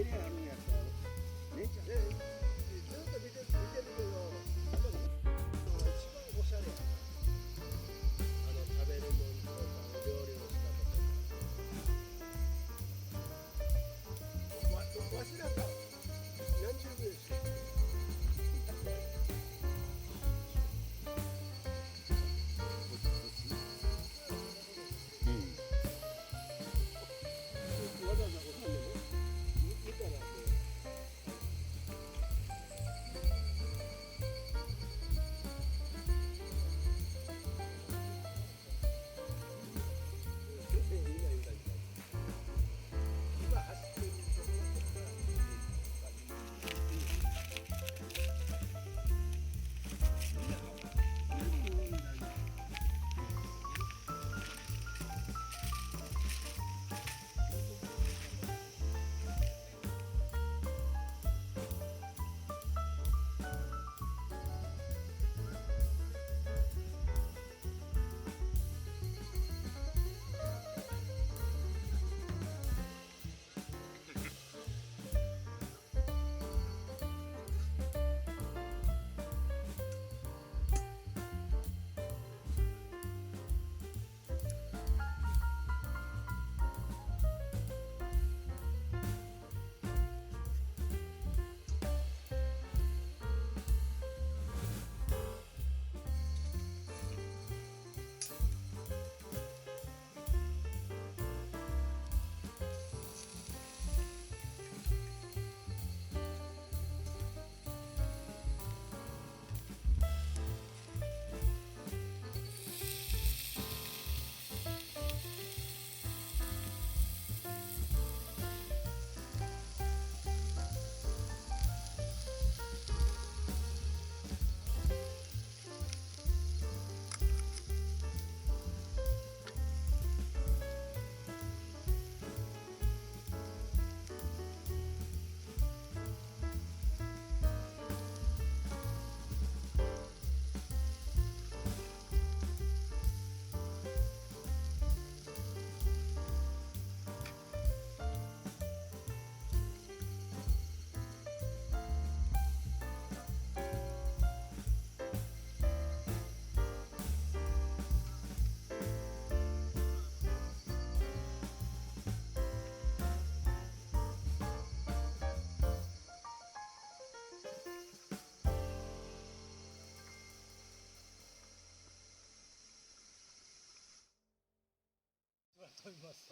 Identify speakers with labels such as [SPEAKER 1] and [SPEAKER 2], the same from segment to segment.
[SPEAKER 1] にあるんやったら姉ちゃんずっと見てるけど、多分一番おしゃれやな。食べるもんとか料理の仕方とか。わしらが何十秒でしょ。わざわざご飯でも見たらもう。今走ってるところとか。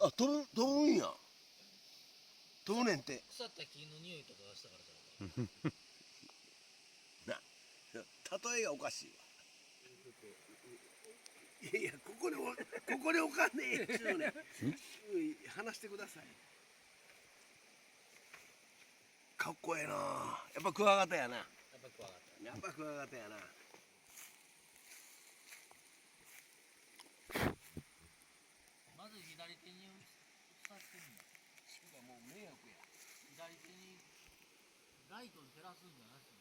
[SPEAKER 1] あ、飛ぶんや。飛ぶねんて。
[SPEAKER 2] 腐った木の匂いとかがしたからじゃ
[SPEAKER 1] な、例えがおかしいわ。いやいや、ここでおかんねえっちゅうね。話してください。かっこええな。やっぱクワガタやな。
[SPEAKER 2] やっぱクワガタ。
[SPEAKER 1] やっぱクワガタやな。
[SPEAKER 2] まず左手に移させてみんだ。
[SPEAKER 1] もう迷惑や。
[SPEAKER 2] 左手にライトに照らすんじゃなしに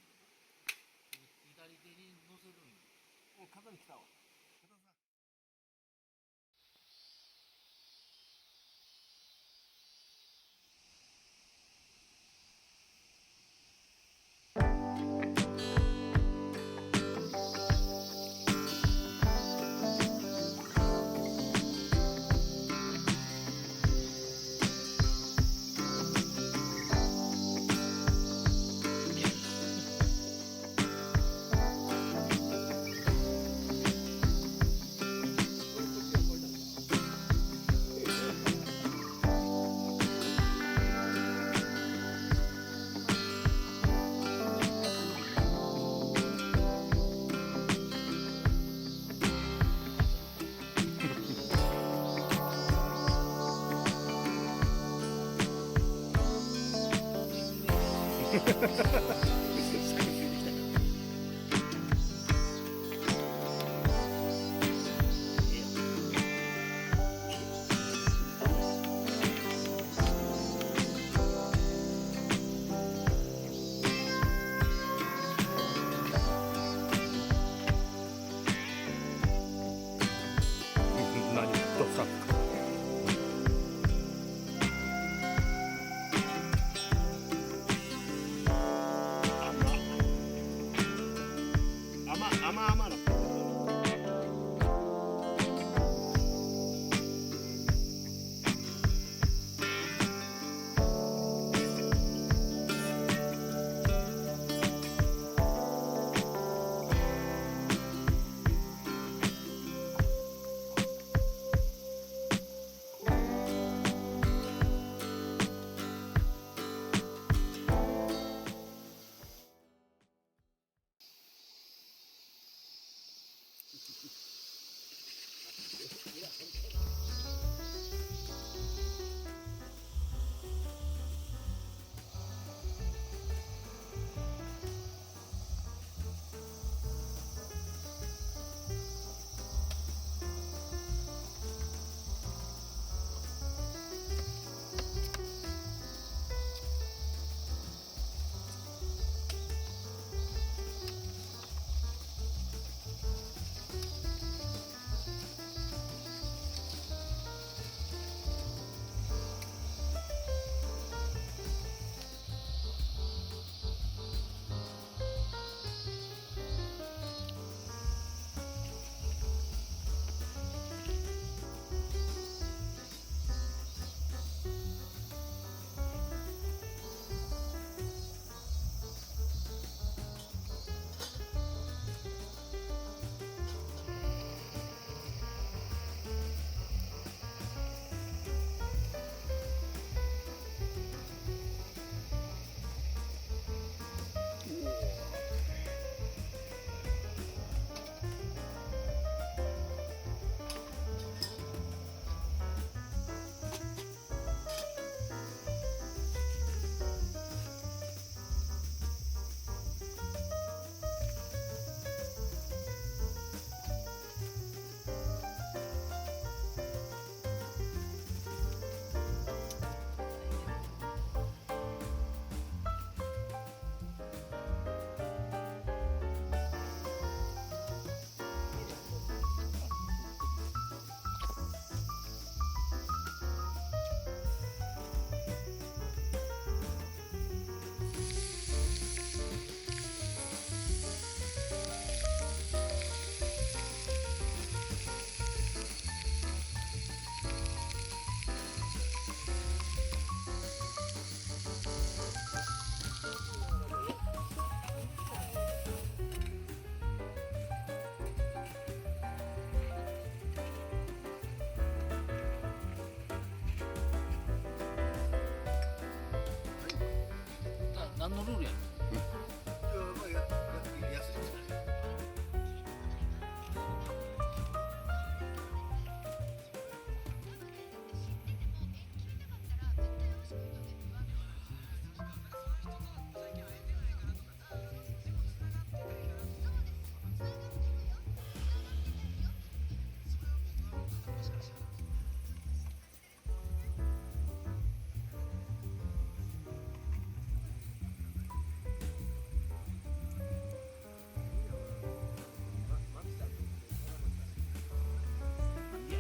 [SPEAKER 2] 左手に乗せるんよ。
[SPEAKER 1] もう肩に来たわ。
[SPEAKER 2] のルールやん。
[SPEAKER 1] いやまあやって安いんじゃない。
[SPEAKER 2] なんでや。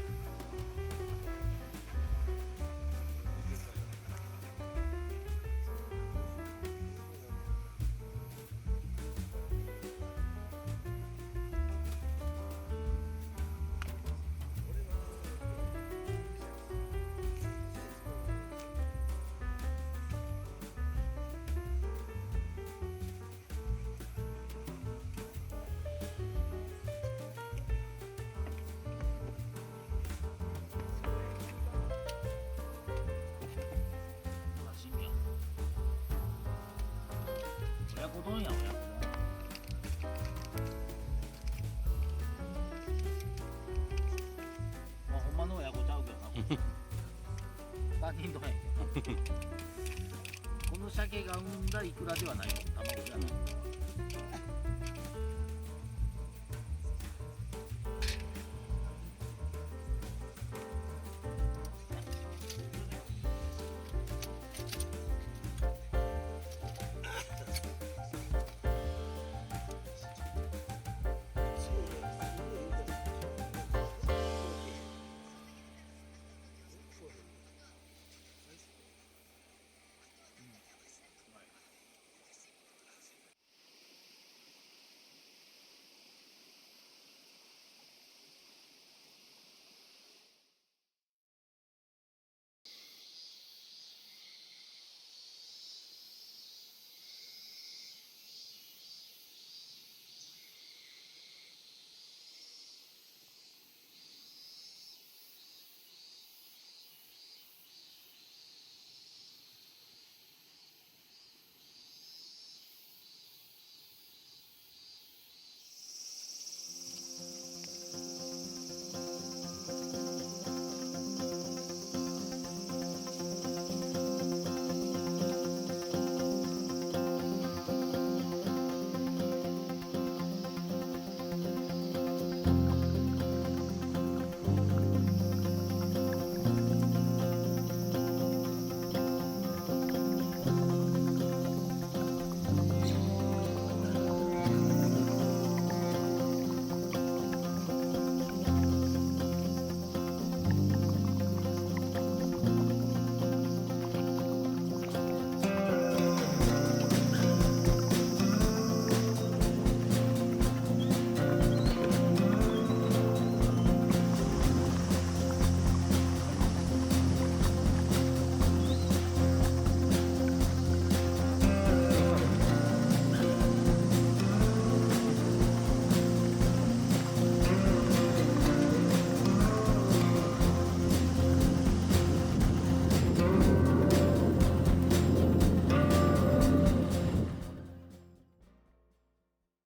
[SPEAKER 2] ほら、死んじゃう。親子丼や、親子丼。まあ、ほんまの親子ちゃうけどな、これ。他人丼やけどな。この鮭が産んだイクラではないよ。卵じゃない。